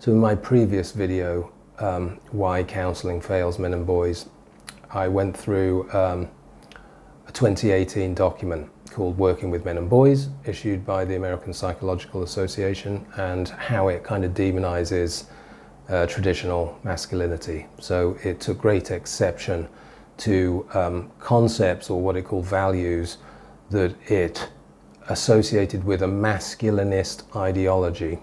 So in my previous video, Why Counselling Fails Men and Boys, I went through a 2018 document called Working with Men and Boys, issued by the American Psychological Association, and how it kind of demonizes traditional masculinity. So it took great exception to concepts, or what it called values, that it associated with a masculinist ideology.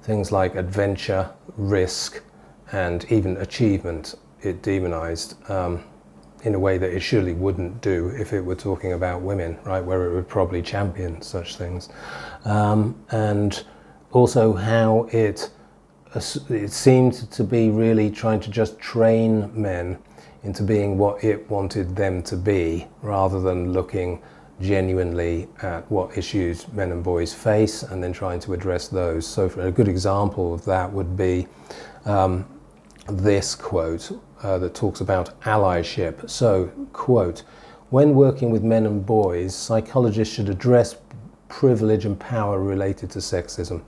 Things like adventure, risk, and even achievement, it demonized in a way that it surely wouldn't do if it were talking about women, right, where it would probably champion such things. And also how it seemed to be really trying to just train men into being what it wanted them to be, rather than looking genuinely at what issues men and boys face and then trying to address those. So for a good example of that would be this quote that talks about allyship. So, quote, "When working with men and boys, psychologists should address privilege and power related to sexism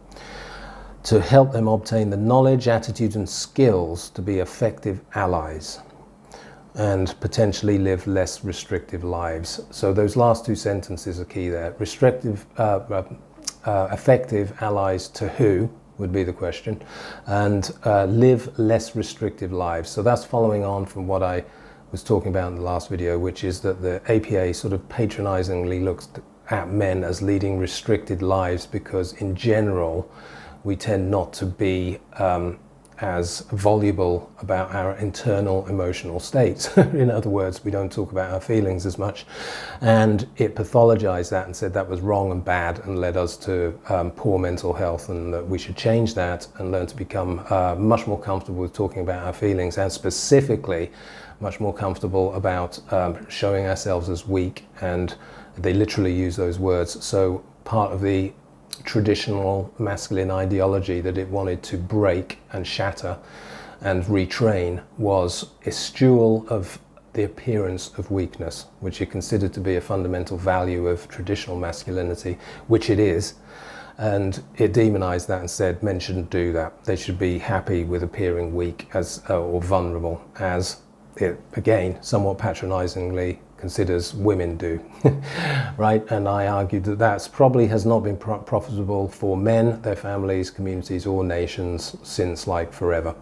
to help them obtain the knowledge, attitude and skills to be effective allies and potentially live less restrictive lives." So those last two sentences are key there. Effective allies to who would be the question, and live less restrictive lives. So that's following on from what I was talking about in the last video, which is that the APA sort of patronizingly looks at men as leading restricted lives because in general we tend not to be as voluble about our internal emotional states. In other words, we don't talk about our feelings as much. And it pathologized that and said that was wrong and bad and led us to poor mental health, and that we should change that and learn to become much more comfortable with talking about our feelings, and specifically much more comfortable about showing ourselves as weak. And they literally use those words. So part of the traditional masculine ideology that it wanted to break and shatter and retrain was eschewal of the appearance of weakness, which it considered to be a fundamental value of traditional masculinity, which it is. And it demonized that and said men shouldn't do that. They should be happy with appearing weak as or vulnerable, as it again somewhat patronizingly considers women do, right? And I argued that that probably has not been profitable for men, their families, communities, or nations since like forever.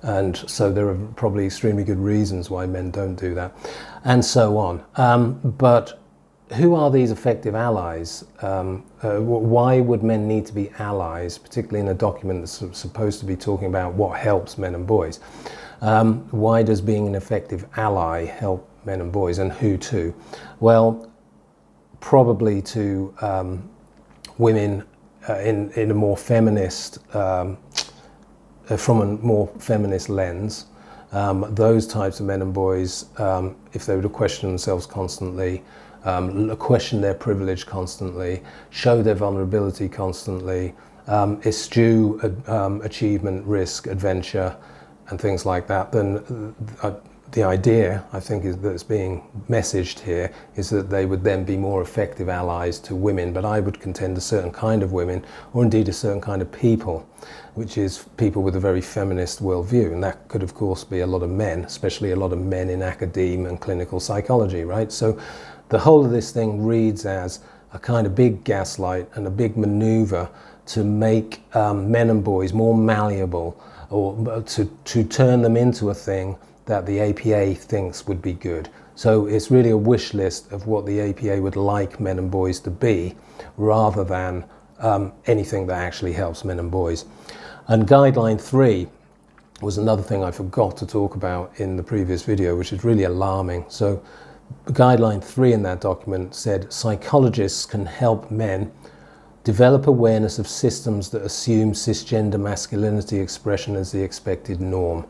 And so there are probably extremely good reasons why men don't do that, and so on. But who are these effective allies? Why would men need to be allies, particularly in a document that's supposed to be talking about what helps men and boys? Why does being an effective ally help men and boys, and who to? Well, probably to women in a more feminist, from a more feminist lens. Those types of men and boys, if they were to question themselves constantly, question their privilege constantly, show their vulnerability constantly, eschew achievement, risk, adventure, and things like that, then the idea, I think, is that's being messaged here is that they would then be more effective allies to women. But I would contend a certain kind of women, or indeed a certain kind of people, which is people with a very feminist worldview. And that could, of course, be a lot of men, especially a lot of men in academia and clinical psychology, right? So the whole of this thing reads as a kind of big gaslight and a big maneuver to make men and boys more malleable, or to turn them into a thing that the APA thinks would be good. So it's really a wish list of what the APA would like men and boys to be, rather than anything that actually helps men and boys. And guideline 3 was another thing I forgot to talk about in the previous video, which is really alarming. So guideline 3 in that document said psychologists can help men develop awareness of systems that assume cisgender masculinity expression as the expected norm.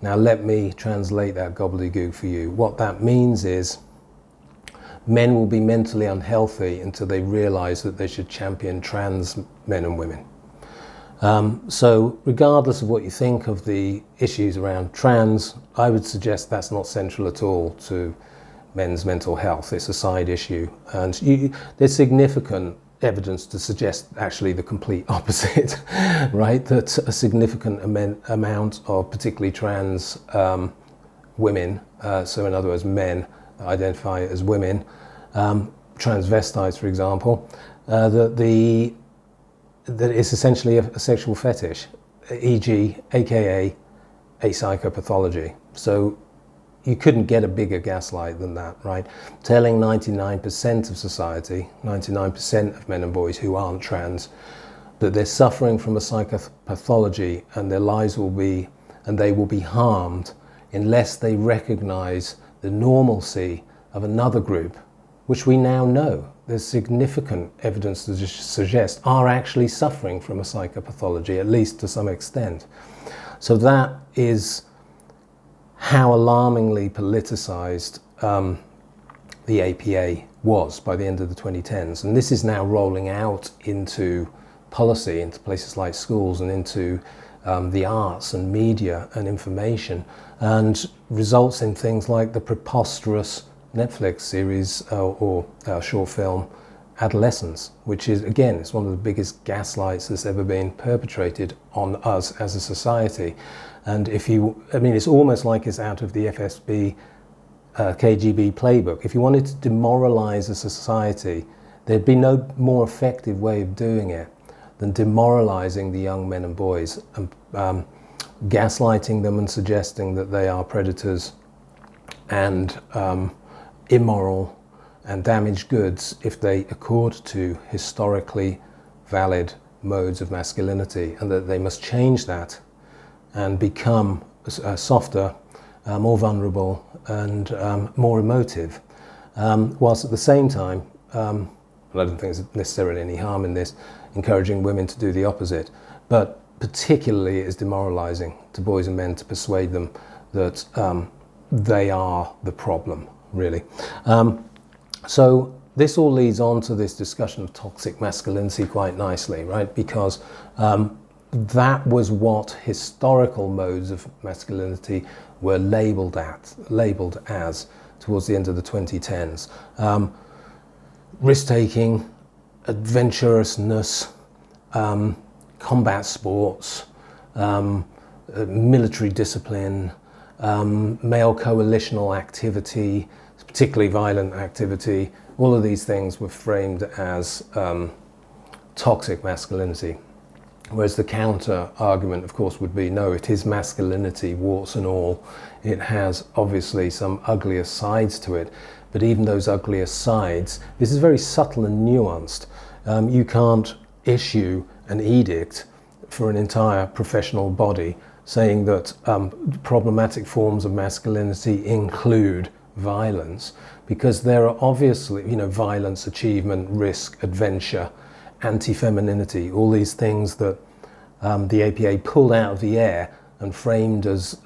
Now let me translate that gobbledygook for you. What that means is men will be mentally unhealthy until they realize that they should champion trans men and women. So regardless of what you think of the issues around trans, I would suggest that's not central at all to men's mental health. It's a side issue, and there's significant evidence to suggest actually the complete opposite, right? That a significant amount of particularly trans women, so in other words men identify as women, transvestites for example, that it's essentially a sexual fetish, e.g. aka a psychopathology. So you couldn't get a bigger gaslight than that, right? Telling 99% of society, 99% of men and boys who aren't trans, that they're suffering from a psychopathology and their lives will be, and they will be harmed unless they recognize the normalcy of another group, which we now know there's significant evidence to suggest are actually suffering from a psychopathology, at least to some extent. So that is how alarmingly politicized the APA was by the end of the 2010s. And this is now rolling out into policy, into places like schools and into the arts and media and information, and results in things like the preposterous Netflix series or short film Adolescence, which is, again, it's one of the biggest gaslights that's ever been perpetrated on us as a society. And it's almost like it's out of the FSB KGB playbook. If you wanted to demoralize a society, there'd be no more effective way of doing it than demoralizing the young men and boys and gaslighting them and suggesting that they are predators and immoral and damaged goods if they accord to historically valid modes of masculinity, and that they must change that and become softer, more vulnerable and more emotive. Whilst at the same time, and I don't think there's necessarily any harm in this, encouraging women to do the opposite, but particularly it is demoralizing to boys and men to persuade them that they are the problem, really. So this all leads on to this discussion of toxic masculinity quite nicely, right? Because that was what historical modes of masculinity were labelled as towards the end of the 2010s. Risk-taking, adventurousness, combat sports, military discipline, male coalitional activity, particularly violent activity, all of these things were framed as toxic masculinity. Whereas the counter argument, of course, would be, no, it is masculinity, warts and all. It has obviously some uglier sides to it, but even those uglier sides, this is very subtle and nuanced. You can't issue an edict for an entire professional body saying that problematic forms of masculinity include violence, because there are obviously, violence, achievement, risk, adventure, anti-femininity, all these things that the APA pulled out of the air and framed as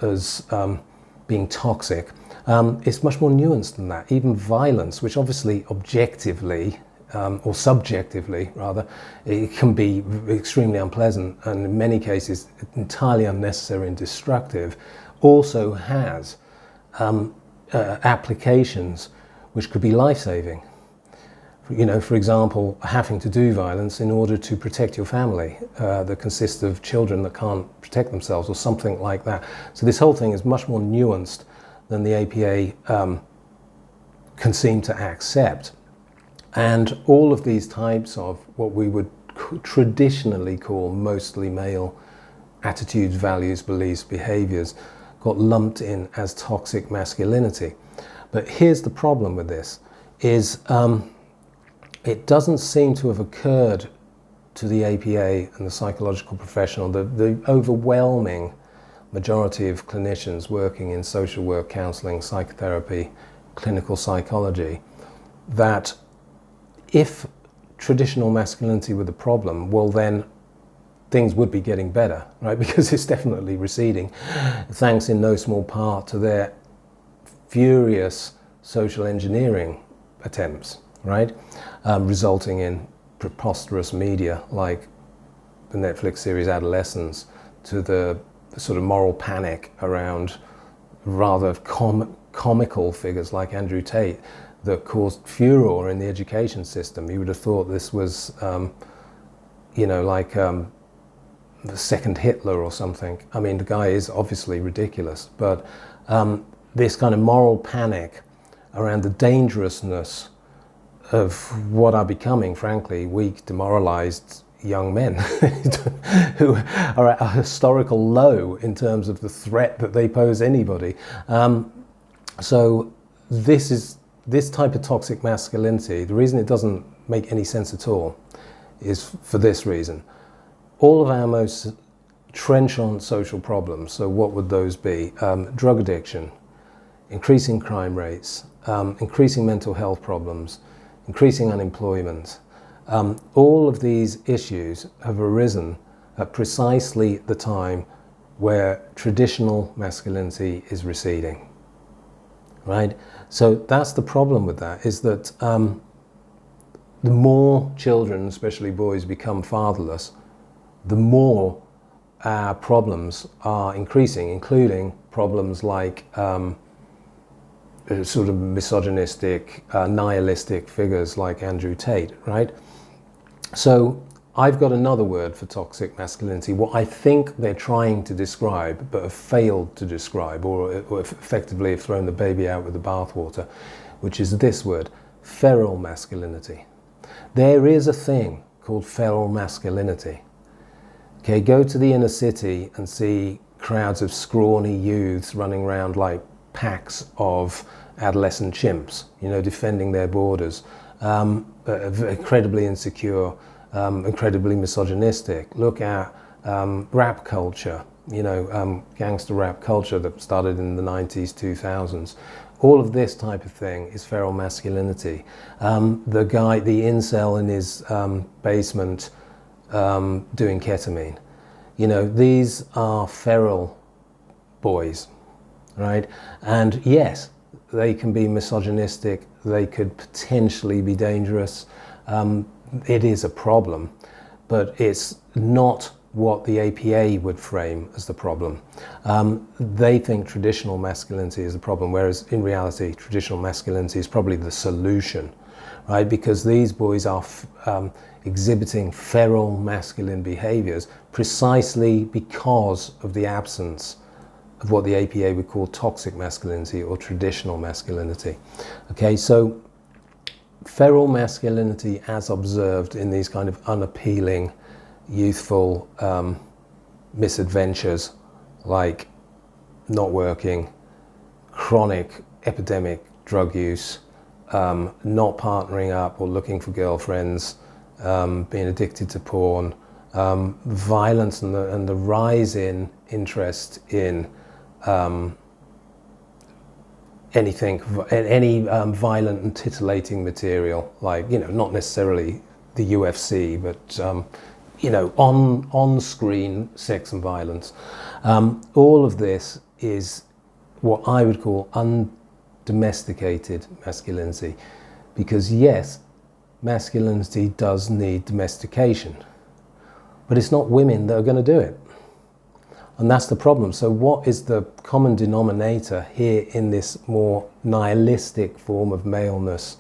being toxic. It's much more nuanced than that. Even violence, which obviously objectively, or subjectively rather, it can be extremely unpleasant and in many cases entirely unnecessary and destructive, also has applications which could be life-saving. For example, having to do violence in order to protect your family that consists of children that can't protect themselves or something like that. So this whole thing is much more nuanced than the APA can seem to accept. And all of these types of what we would traditionally call mostly male attitudes, values, beliefs, behaviors got lumped in as toxic masculinity. But here's the problem with this, is it doesn't seem to have occurred to the APA and the psychological professional, the overwhelming majority of clinicians working in social work, counselling, psychotherapy, clinical psychology, that if traditional masculinity were the problem, well then things would be getting better, right? Because it's definitely receding, thanks in no small part to their furious social engineering attempts, right? Resulting in preposterous media like the Netflix series Adolescence, to the sort of moral panic around rather comical figures like Andrew Tate that caused furor in the education system. You would have thought this was, like the second Hitler or something. I mean, the guy is obviously ridiculous, but this kind of moral panic around the dangerousness of what are becoming, frankly, weak, demoralized young men who are at a historical low in terms of the threat that they pose anybody. So this type of toxic masculinity, the reason it doesn't make any sense at all is for this reason. All of our most trenchant social problems, so what would those be? Drug addiction, increasing crime rates, increasing mental health problems, increasing unemployment. All of these issues have arisen at precisely the time where traditional masculinity is receding, right? So that's the problem with that, is that the more children, especially boys, become fatherless, the more our problems are increasing, including problems like sort of misogynistic, nihilistic figures like Andrew Tate, right? So I've got another word for toxic masculinity, what I think they're trying to describe but have failed to describe, or effectively have thrown the baby out with the bathwater, which is this word, feral masculinity. There is a thing called feral masculinity. Okay, go to the inner city and see crowds of scrawny youths running around like packs of adolescent chimps, defending their borders, incredibly insecure, incredibly misogynistic. Look at rap culture, gangster rap culture that started in the 90s, 2000s. All of this type of thing is feral masculinity. The incel in his basement doing ketamine. These are feral boys, right? And yes, they can be misogynistic, they could potentially be dangerous. It is a problem, but it's not what the APA would frame as the problem. They think traditional masculinity is the problem, whereas in reality, traditional masculinity is probably the solution, right? Because these boys are exhibiting feral masculine behaviors precisely because of the absence of what the APA would call toxic masculinity or traditional masculinity. Okay, so feral masculinity as observed in these kind of unappealing, youthful misadventures like not working, chronic epidemic drug use, not partnering up or looking for girlfriends, being addicted to porn, violence and the rise in interest in any violent and titillating material, like, not necessarily the UFC, but on-screen sex and violence. All of this is what I would call undomesticated masculinity, because yes, masculinity does need domestication, but it's not women that are going to do it. And that's the problem. So what is the common denominator here in this more nihilistic form of maleness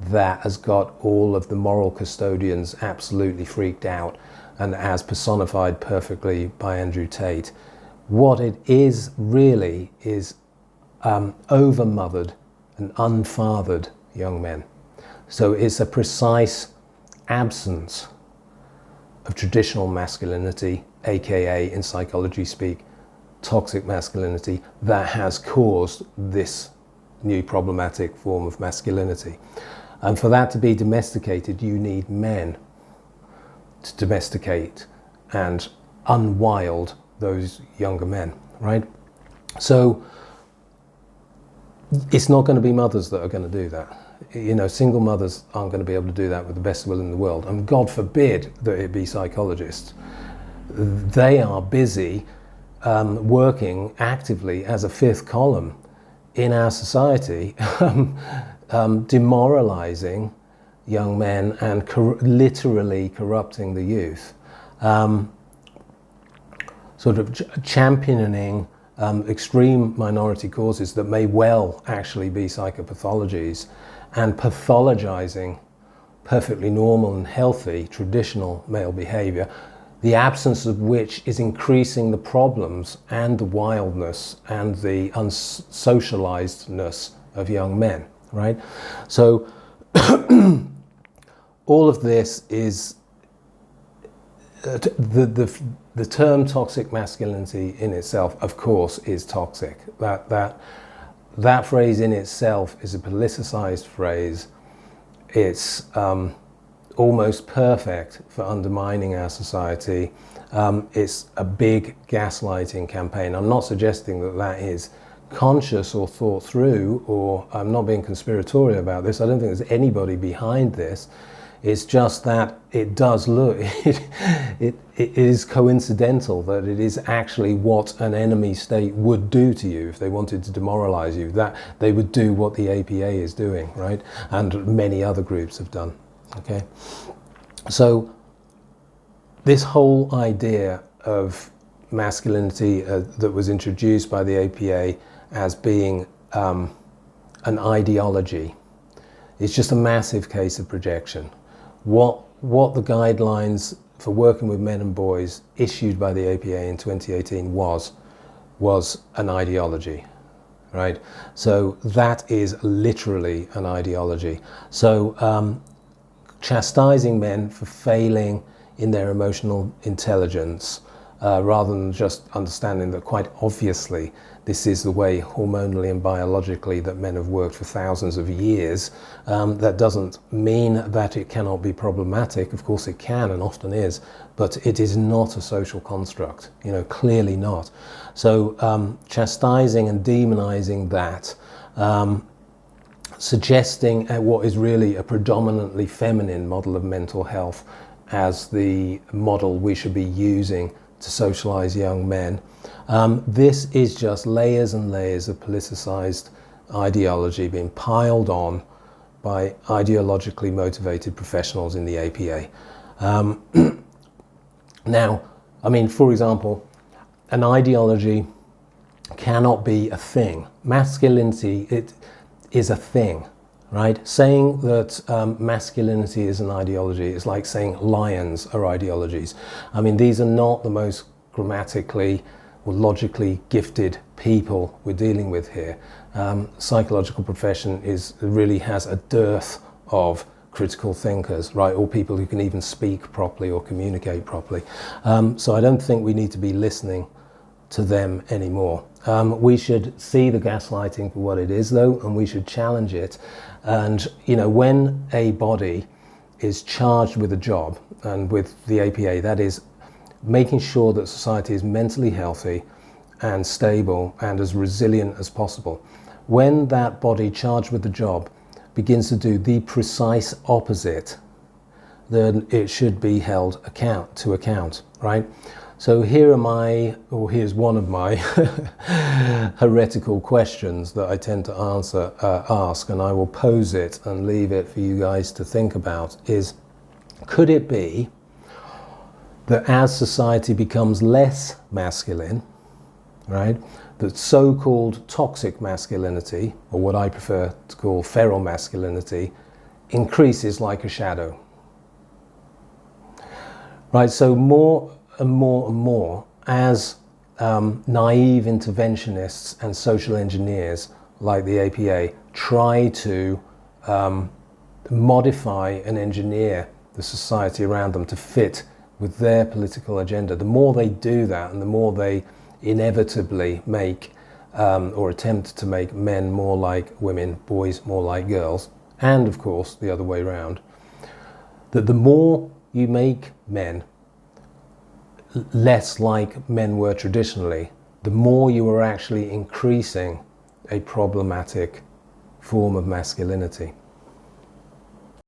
that has got all of the moral custodians absolutely freaked out, and as personified perfectly by Andrew Tate? What it is really is overmothered and unfathered young men. So it's a precise absence of traditional masculinity, aka in psychology speak, toxic masculinity, that has caused this new problematic form of masculinity. And for that to be domesticated, you need men to domesticate and unwild those younger men, right? So it's not going to be mothers that are going to do that. Single mothers aren't going to be able to do that with the best will in the world. And God forbid that it be psychologists. They are busy working actively as a fifth column in our society, demoralizing young men and literally corrupting the youth. Sort of championing extreme minority causes that may well actually be psychopathologies, and pathologizing perfectly normal and healthy traditional male behavior, the absence of which is increasing the problems and the wildness and the unsocializedness of young men, right? So all of this is the term toxic masculinity in itself, of course, is toxic. That phrase in itself is a politicized phrase. It's almost perfect for undermining our society. It's a big gaslighting campaign. I'm not suggesting that that is conscious or thought through, or I'm not being conspiratorial about this. I don't think there's anybody behind this. It's just that it does look, it is coincidental that it is actually what an enemy state would do to you if they wanted to demoralize you, that they would do what the APA is doing, right? And many other groups have done, okay? So this whole idea of masculinity that was introduced by the APA as being an ideology is just a massive case of projection. What the guidelines for working with men and boys issued by the APA in 2018 was an ideology, right? So that is literally an ideology. So chastising men for failing in their emotional intelligence, rather than just understanding that quite obviously this is the way hormonally and biologically that men have worked for thousands of years. That doesn't mean that it cannot be problematic. Of course it can and often is, but it is not a social construct, clearly not. So chastising and demonizing that, suggesting what is really a predominantly feminine model of mental health as the model we should be using to socialize young men. This is just layers and layers of politicized ideology being piled on by ideologically motivated professionals in the APA. Now, I mean, for example, an ideology cannot be a thing. Masculinity, it is a thing, right? Saying that masculinity is an ideology is like saying lions are ideologies. I mean, these are not the most grammatically or logically gifted people we're dealing with here. Psychological profession really has a dearth of critical thinkers, right, or people who can even speak properly or communicate properly. So I don't think we need to be listening to them anymore. We should see the gaslighting for what it is, though, and we should challenge it. And when a body is charged with a job, and with the APA, that is making sure that society is mentally healthy and stable and as resilient as possible. When that body charged with the job begins to do the precise opposite, then it should be held to account, right? So here's one of my heretical questions that I tend to ask, and I will pose it and leave it for you guys to think about, is, could it be that as society becomes less masculine, right, that so-called toxic masculinity, or what I prefer to call feral masculinity, increases like a shadow? Right, so more and more and more, as naive interventionists and social engineers like the APA try to modify and engineer the society around them to fit with their political agenda, the more they do that and the more they inevitably make or attempt to make men more like women, boys more like girls, and of course the other way around, that the more you make men less like men were traditionally, the more you are actually increasing a problematic form of masculinity.